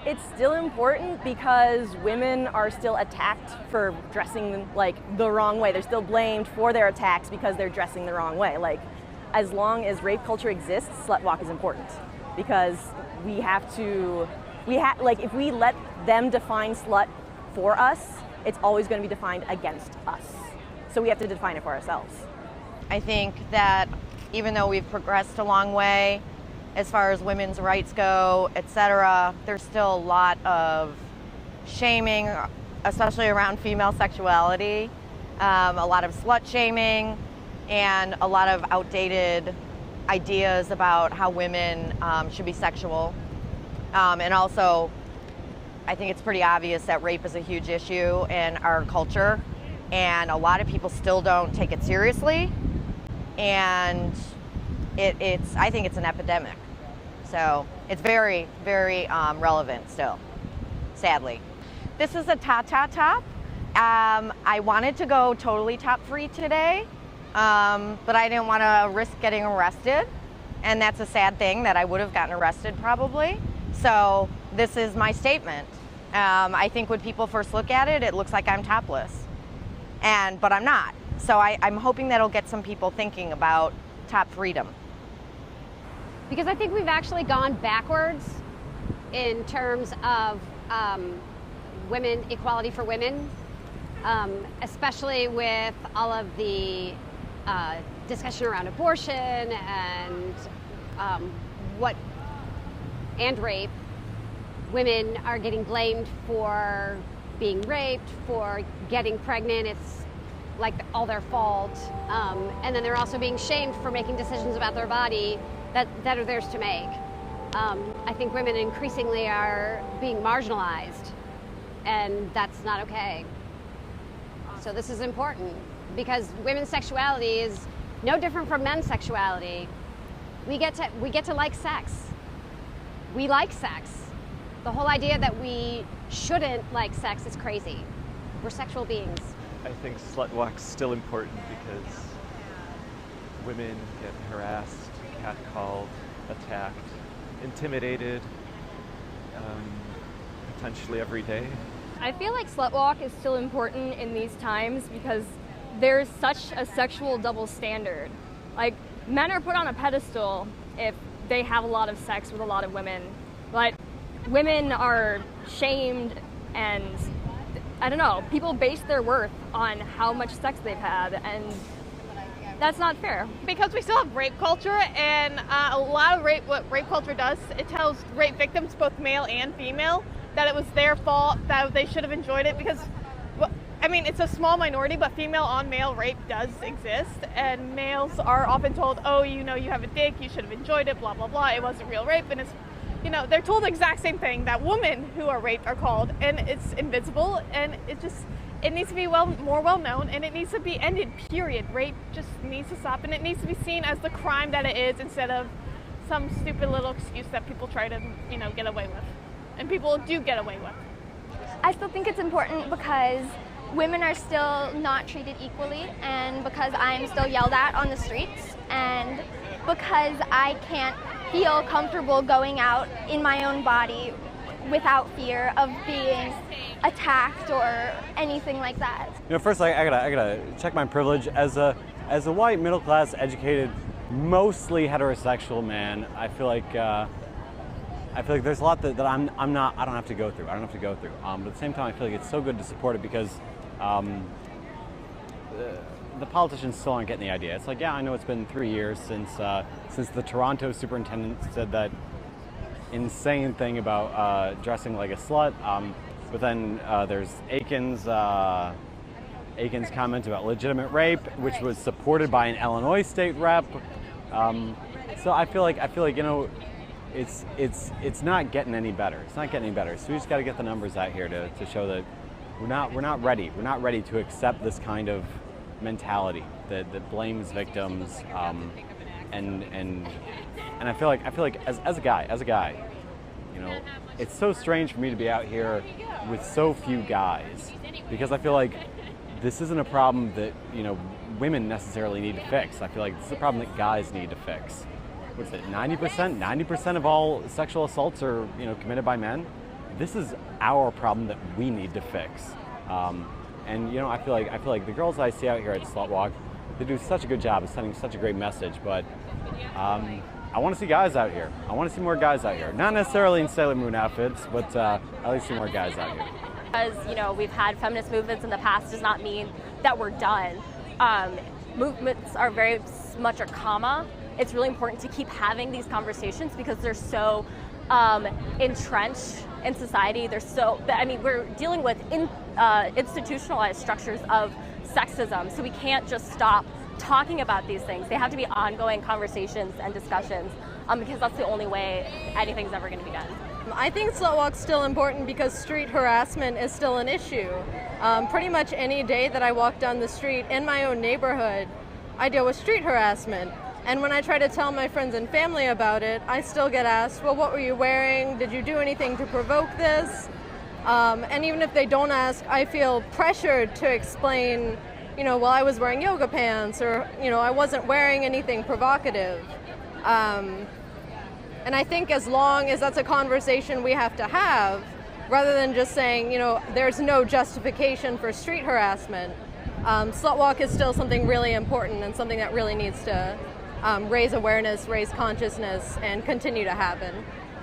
It's still important because women are still attacked for dressing like the wrong way. They're still blamed for their attacks because they're dressing the wrong way. Like, as long as rape culture exists, Slutwalk is important because like if we let them define slut for us, it's always going to be defined against us. So we have to define it for ourselves. I think that even though we've progressed a long way as far as women's rights go, etc., there's still a lot of shaming, especially around female sexuality, a lot of slut shaming, and a lot of outdated ideas about how women should be sexual. And also, I think it's pretty obvious that rape is a huge issue in our culture, and a lot of people still don't take it seriously, and I think it's an epidemic. So it's very, very relevant still, sadly. This is a top. I wanted to go totally top-free today, but I didn't want to risk getting arrested, and that's a sad thing that I would have gotten arrested probably. So this is my statement. I think when people first look at it, it looks like I'm topless, but I'm not. So I'm hoping that'll get some people thinking about top freedom. Because I think we've actually gone backwards in terms of equality for women, especially with all of the discussion around abortion and rape. Women are getting blamed for being raped, for getting pregnant. It's like all their fault. And then they're also being shamed for making decisions about their body that are theirs to make. I think women increasingly are being marginalized, and that's not okay. So this is important because women's sexuality is no different from men's sexuality. We get to like sex. We like sex. The whole idea that we shouldn't like sex is crazy. We're sexual beings. I think Slutwalk's still important because women get harassed, catcalled, attacked, intimidated, potentially every day. I feel like Slutwalk is still important in these times because there's such a sexual double standard. Like, men are put on a pedestal if they have a lot of sex with a lot of women, but women are shamed, and I don't know, people base their worth on how much sex they've had, and that's not fair. Because we still have rape culture, and a lot of what rape culture does, it tells rape victims, both male and female, that it was their fault, that they should have enjoyed it, because, I mean, it's a small minority, but female on male rape does exist, and males are often told, oh, you know, you have a dick, you should have enjoyed it, blah, blah, blah, it wasn't real rape, and it's, you know, they're told the exact same thing that women who are raped are called, and it's invisible, and it needs to be more well known, and it needs to be ended, period. Rape just needs to stop, and it needs to be seen as the crime that it is instead of some stupid little excuse that people try to, you know, get away with. And people do get away with. I still think it's important because women are still not treated equally, and because I'm still yelled at on the streets, and because I can't feel comfortable going out in my own body without fear of being attacked or anything like that. You know, first I gotta check my privilege as a white, middle class, educated, mostly heterosexual man. I feel like there's a lot that I don't have to go through. But at the same time, I feel like it's so good to support it because the politicians still aren't getting the idea. It's like, yeah, I know it's been 3 years since the Toronto superintendent said that insane thing about dressing like a slut. But then there's Aiken's comment about legitimate rape, which was supported by an Illinois state rep. So I feel like you know, it's not getting any better. It's not getting any better. So we just got to get the numbers out here to show that we're not ready. We're not ready to accept this kind of mentality that blames victims. And I feel like as a guy, you know, it's so strange for me to be out here with so few guys, because I feel like this isn't a problem that, you know, women necessarily need to fix. I feel like this is a problem that guys need to fix. What's it, 90% of all sexual assaults are, you know, committed by men. this is our problem that we need to fix. And you know, I feel like the girls I see out here at Slutwalk, they do such a good job of sending such a great message. But I want to see guys out here. I want to see more guys out here. Not necessarily in Sailor Moon outfits, but at least see more guys out here. Because, you know, we've had feminist movements in the past does not mean that we're done. Movements are very much a comma. It's really important to keep having these conversations because they're so entrenched in society. We're dealing with institutionalized structures of sexism, so we can't just stop talking about these things. They have to be ongoing conversations and discussions because that's the only way anything's ever going to be done. I think Slutwalk's still important because street harassment is still an issue. Pretty much any day that I walk down the street in my own neighborhood, I deal with street harassment. And when I try to tell my friends and family about it, I still get asked, well, what were you wearing? Did you do anything to provoke this? And even if they don't ask, I feel pressured to explain, you know, well, I was wearing yoga pants, or, you know, I wasn't wearing anything provocative. And I think as long as that's a conversation we have to have, rather than just saying, you know, there's no justification for street harassment, Slutwalk is still something really important and something that really needs to raise awareness, raise consciousness, and continue to happen.